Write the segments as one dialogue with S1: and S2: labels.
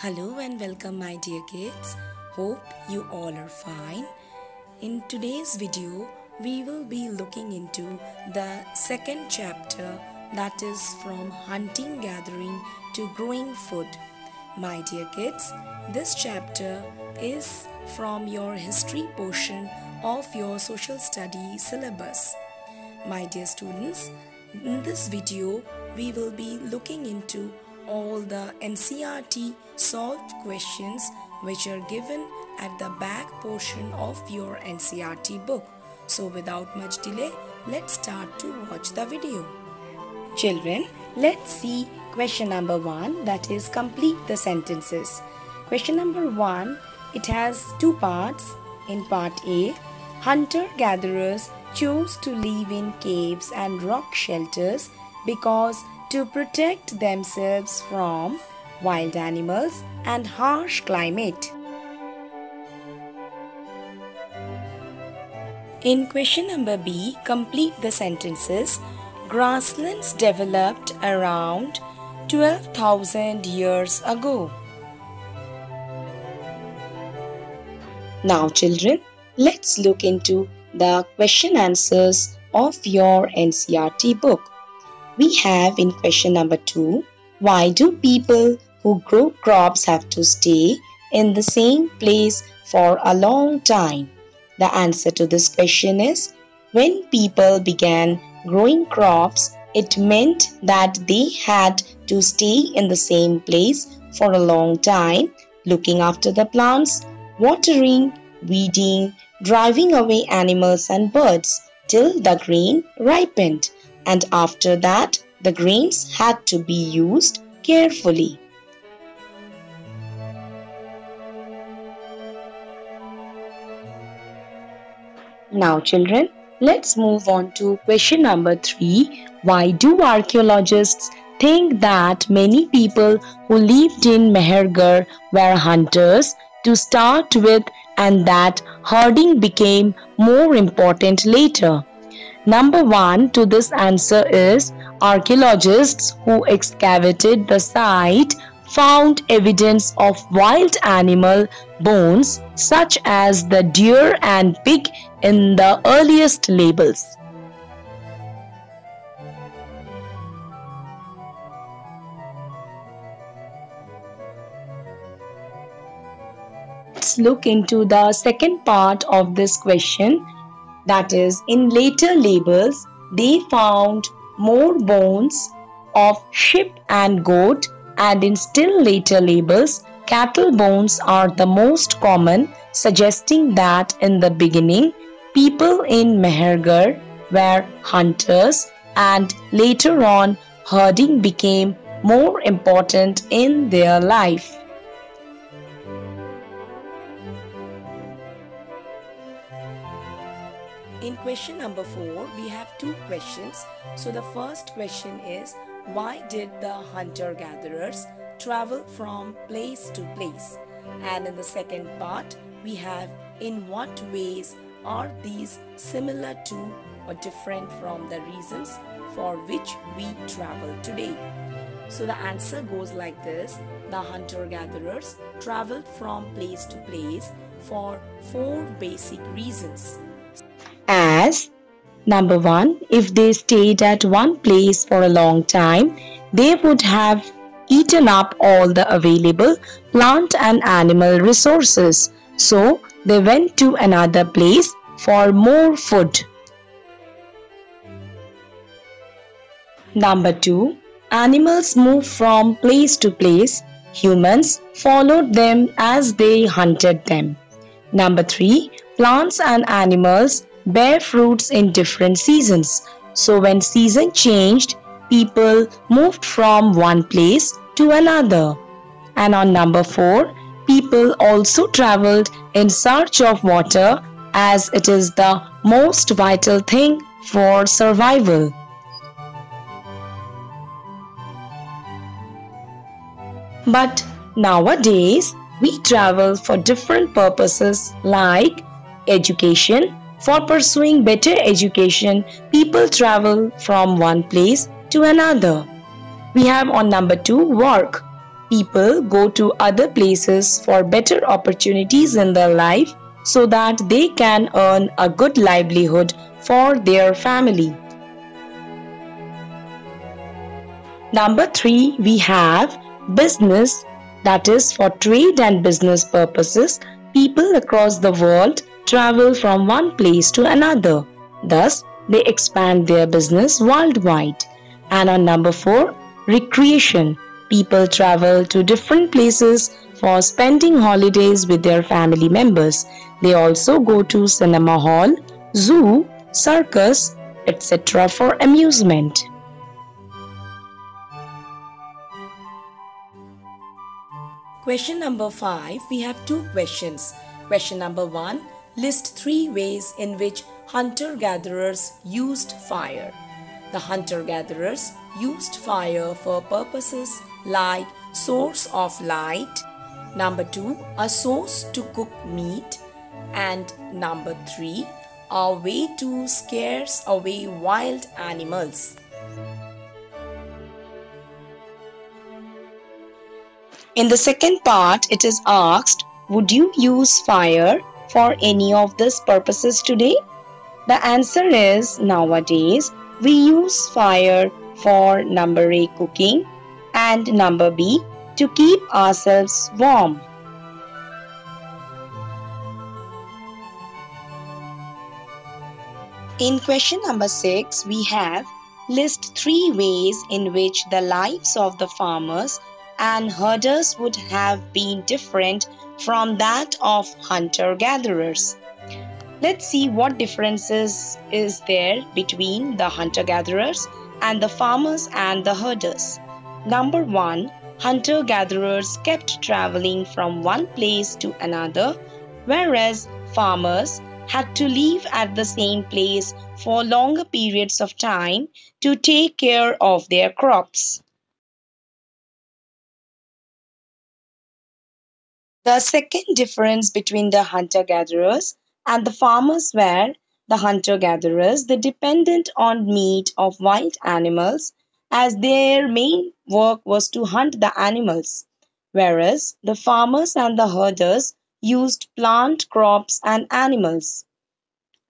S1: Hello and welcome my dear kids. Hope you all are fine. In today's video, we will be looking into the second chapter, that is from hunting gathering to growing food. My dear kids, this chapter is from your history portion of your social study syllabus. My dear students, in this video, we will be looking into all the NCERT solved questions which are given at the back portion of your NCERT book. So without much delay, let's start to watch the video. Children, let's see question number 1, that is complete the sentences. Question number 1, it has two parts. In part A, hunter-gatherers chose to live in caves and rock shelters because to protect themselves from wild animals and harsh climate. In question number B, complete the sentences. Grasslands developed around 12,000 years ago. Now children, let's look into the question answers of your NCERT book. We have in question number 2, why do people who grow crops have to stay in the same place for a long time? The answer to this question is, when people began growing crops, it meant that they had to stay in the same place for a long time, looking after the plants, watering, weeding, driving away animals and birds till the grain ripened. And after that, the grains had to be used carefully. Now children, let's move on to question number 3. Why do archaeologists think that many people who lived in Mehergarh were hunters to start with and that herding became more important later? Number 1 to this answer is, archaeologists who excavated the site found evidence of wild animal bones such as the deer and pig in the earliest labels. Let's look into the second part of this question. That is, in later labels, they found more bones of sheep and goat, and in still later labels, cattle bones are the most common, suggesting that in the beginning, people in Mehergarh were hunters and later on, herding became more important in their life. In question number 4, we have two questions. So the first question is, why did the hunter-gatherers travel from place to place? And in the second part, we have, in what ways are these similar to or different from the reasons for which we travel today? So the answer goes like this. The hunter-gatherers traveled from place to place for 4 basic reasons. As number 1, if they stayed at one place for a long time, they would have eaten up all the available plant and animal resources. So they went to another place for more food. Number 2, animals moved from place to place. Humans followed them as they hunted them. Number 3, plants and animals bear fruits in different seasons. So when season changed, people moved from one place to another. And on number 4, people also traveled in search of water, as it is the most vital thing for survival. But nowadays, we travel for different purposes like education. For pursuing better education, people travel from one place to another. We have on number 2, work. People go to other places for better opportunities in their life so that they can earn a good livelihood for their family. Number 3, we have business, that is for trade and business purposes. People across the world travel from one place to another. Thus, they expand their business worldwide. And on number 4, recreation. People travel to different places for spending holidays with their family members. They also go to cinema hall, zoo, circus, etc. for amusement. Question number 5, we have 2 questions. Question number 1, list 3 ways in which hunter-gatherers used fire. The hunter-gatherers used fire for purposes like source of light. Number 2, a source to cook meat. And number 3, a way to scare away wild animals. In the second part, it is asked, would you use fire for any of these purposes today? The answer is, nowadays, we use fire for number A, cooking, and number B, to keep ourselves warm. In question number 6, we have list 3 ways in which the lives of the farmers and herders would have been different from that of hunter-gatherers. Let's see what differences is there between the hunter-gatherers and the farmers and the herders. Number 1, hunter-gatherers kept traveling from one place to another, whereas farmers had to live at the same place for longer periods of time to take care of their crops. The second difference between the hunter-gatherers and the farmers were the hunter-gatherers, they depended on meat of wild animals as their main work was to hunt the animals, whereas the farmers and the herders used plant crops and animals.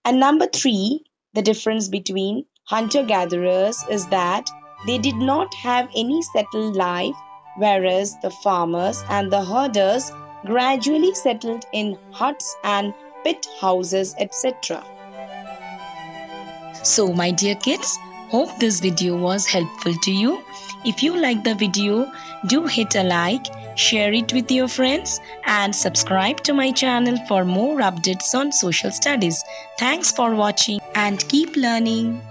S1: And number 3, the difference between hunter-gatherers is that they did not have any settled life, whereas the farmers and the herders gradually settled in huts and pit houses, etc. So my dear kids, hope this video was helpful to you. If you like the video, do hit a like, share it with your friends and subscribe to my channel for more updates on social studies. Thanks for watching and keep learning.